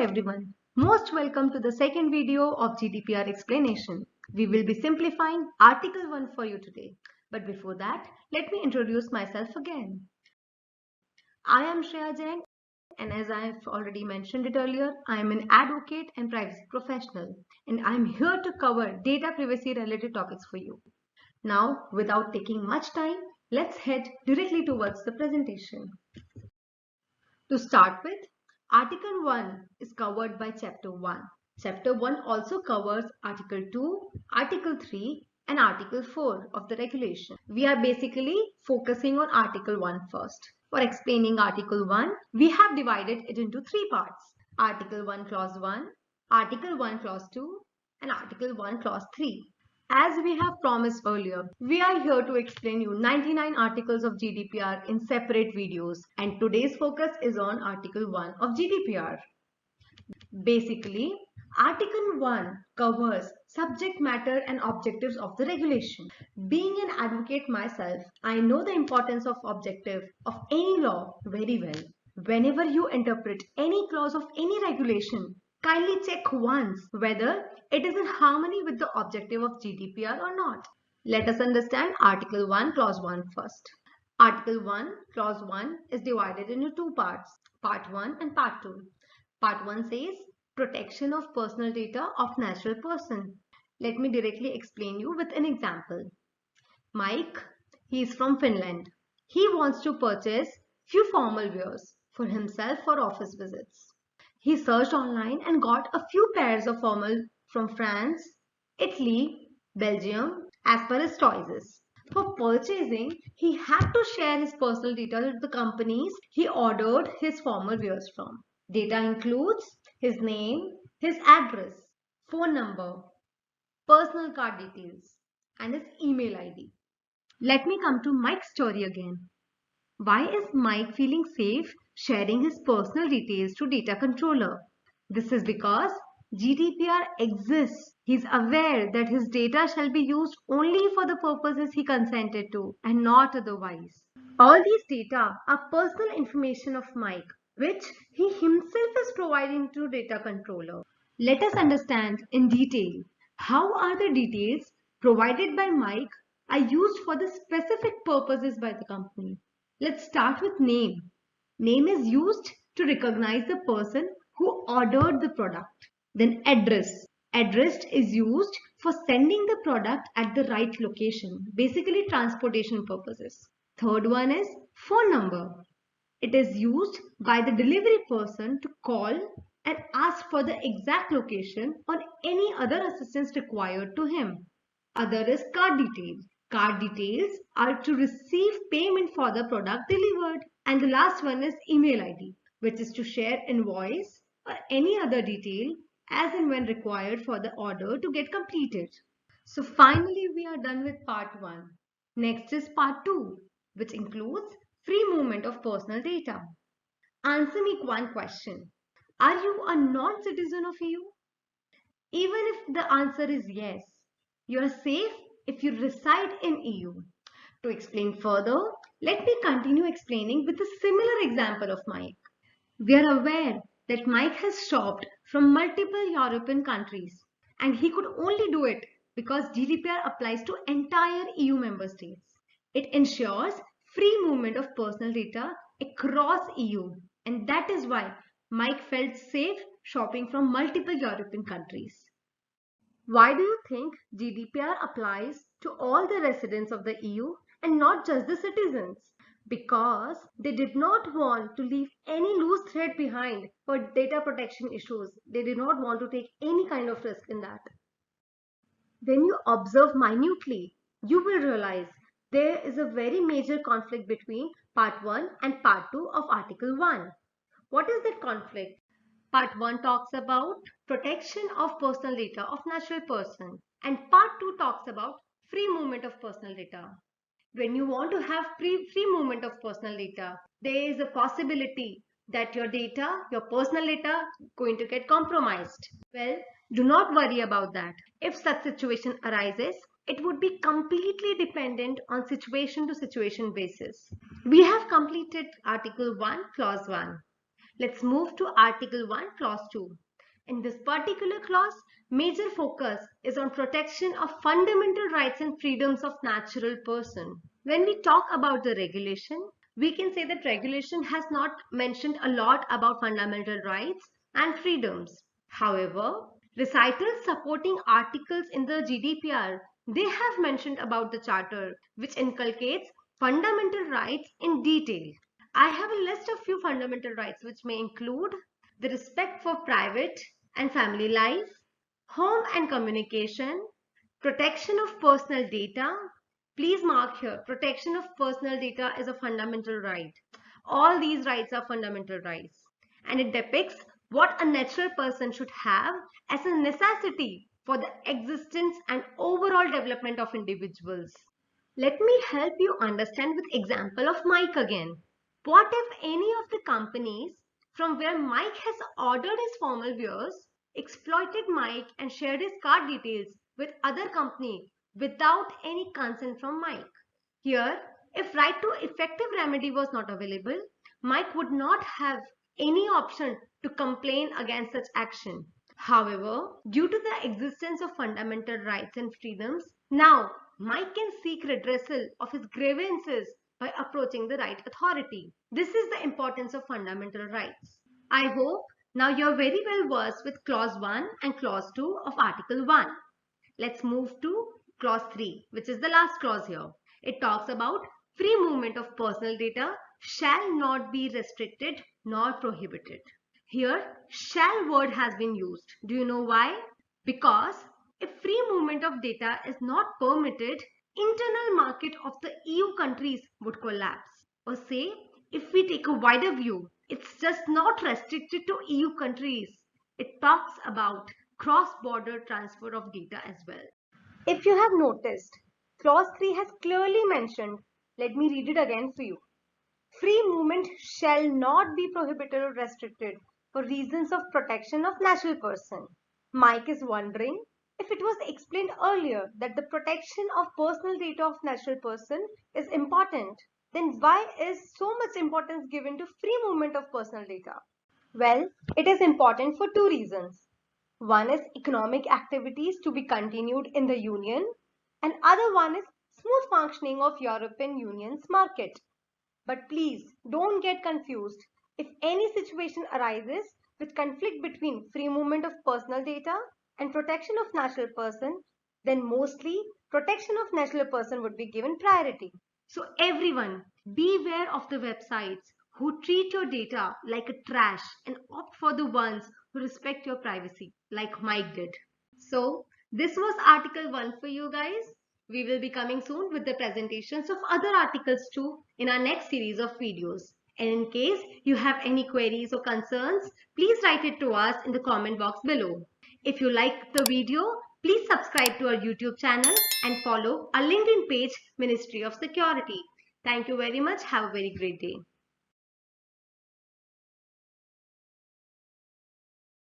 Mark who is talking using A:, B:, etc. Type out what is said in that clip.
A: everyone, most welcome to the second video of GDPR explanation. We will be simplifying Article 1 for you today. But before that, let me introduce myself again. I am Shreya Jain, and as I have already mentioned it earlier, I am an advocate and privacy professional, and I am here to cover data privacy related topics for you. Now, without taking much time, let's head directly towards the presentation. To start with, Article 1 is covered by Chapter 1. Chapter 1 also covers Article 2, Article 3 and Article 4 of the regulation. We are basically focusing on Article 1 first. For explaining Article 1, we have divided it into three parts. Article 1 Clause 1, Article 1 Clause 2 and Article 1 Clause 3. As we have promised earlier, we are here to explain you 99 articles of GDPR in separate videos, and today's focus is on Article 1 of GDPR. Basically, Article 1 covers subject matter and objectives of the regulation. Being an advocate myself, I know the importance of objective of any law very well. Whenever you interpret any clause of any regulation, kindly check once whether it is in harmony with the objective of GDPR or not. Let us understand Article 1 Clause 1 first. Article 1 Clause 1 is divided into two parts, Part 1 and Part 2. Part 1 says protection of personal data of natural person. Let me directly explain you with an example. Mike, he is from Finland. He wants to purchase few formal wears for himself for office visits. He searched online and got a few pairs of formal from France, Italy, Belgium as per his choices. For purchasing, he had to share his personal data with the companies he ordered his formal wears from. Data includes his name, his address, phone number, personal card details, and his email ID. Let me come to Mike's story again. Why is Mike feeling safe sharing his personal details to data controller? This is because GDPR exists. He is aware that his data shall be used only for the purposes he consented to and not otherwise. All these data are personal information of Mike, which he himself is providing to data controller. Let us understand in detail how are the details provided by Mike are used for the specific purposes by the company. Let's start with name. Name is used to recognize the person who ordered the product. Then address. Address is used for sending the product at the right location, basically transportation purposes. Third one is phone number. It is used by the delivery person to call and ask for the exact location or any other assistance required to him. Other is card details. Card details are to receive payment for the product delivered. And the last one is email ID, which is to share invoice or any other detail as and when required for the order to get completed. So finally, we are done with part 1. Next is part 2, which includes free movement of personal data. Answer me one question. Are you a non-citizen of EU? Even if the answer is yes, you are safe if you reside in EU. To explain further, let me continue explaining with a similar example of Mike. We are aware that Mike has shopped from multiple European countries, and he could only do it because GDPR applies to entire EU member states. It ensures free movement of personal data across EU, and that is why Mike felt safe shopping from multiple European countries. Why do you think GDPR applies to all the residents of the EU and not just the citizens? Because they did not want to leave any loose thread behind for data protection issues. They did not want to take any kind of risk in that. When you observe minutely, you will realize there is a very major conflict between Part 1 and Part 2 of Article 1. What is that conflict? Part 1 talks about protection of personal data of natural person, and Part 2 talks about free movement of personal data. When you want to have free movement of personal data, there is a possibility that your data, your personal data, going to get compromised. Well, do not worry about that. If such situation arises, it would be completely dependent on situation to situation basis. We have completed Article 1, Clause 1. Let's move to Article 1, Clause 2. In this particular clause, major focus is on protection of fundamental rights and freedoms of natural person. When we talk about the regulation, we can say that regulation has not mentioned a lot about fundamental rights and freedoms. However, recitals supporting articles in the GDPR, they have mentioned about the charter, which inculcates fundamental rights in detail. I have a list of few fundamental rights which may include the respect for private and family life, home and communication, protection of personal data. Please mark here, protection of personal data is a fundamental right. All these rights are fundamental rights, and it depicts what a natural person should have as a necessity for the existence and overall development of individuals. Let me help you understand with example of Mike again. What if any of the companies from where Mike has ordered his formal wears exploited Mike and shared his card details with other company without any consent from Mike? Here, if right to effective remedy was not available, Mike would not have any option to complain against such action. However, due to the existence of fundamental rights and freedoms, now Mike can seek redressal of his grievances by approaching the right authority. This is the importance of fundamental rights. I hope now you're very well versed with Clause 1 and Clause 2 of Article 1. Let's move to Clause 3, which is the last clause here. It talks about free movement of personal data shall not be restricted nor prohibited. Here, shall word has been used. Do you know why? Because if free movement of data is not permitted, internal market of the EU countries would collapse. Or say, if we take a wider view, it's just not restricted to EU countries. It talks about cross-border transfer of data as well. If you have noticed, clause 3 has clearly mentioned, let me read it again for you. Free movement shall not be prohibited or restricted for reasons of protection of national person. Mike is wondering if it was explained earlier that the protection of personal data of natural person is important, then why is so much importance given to free movement of personal data? Well, it is important for two reasons. One is economic activities to be continued in the Union, and other one is smooth functioning of European Union's market. But please don't get confused. If any situation arises with conflict between free movement of personal data and protection of natural person, then mostly protection of natural person would be given priority. So everyone, beware of the websites who treat your data like a trash and opt for the ones who respect your privacy, like Mike did. So this was Article 1 for you guys. We will be coming soon with the presentations of other articles too in our next series of videos. And in case you have any queries or concerns, please write it to us in the comment box below. If you like the video, please subscribe to our YouTube channel and follow our LinkedIn page, Ministry of Security. Thank you very much. Have a very great day.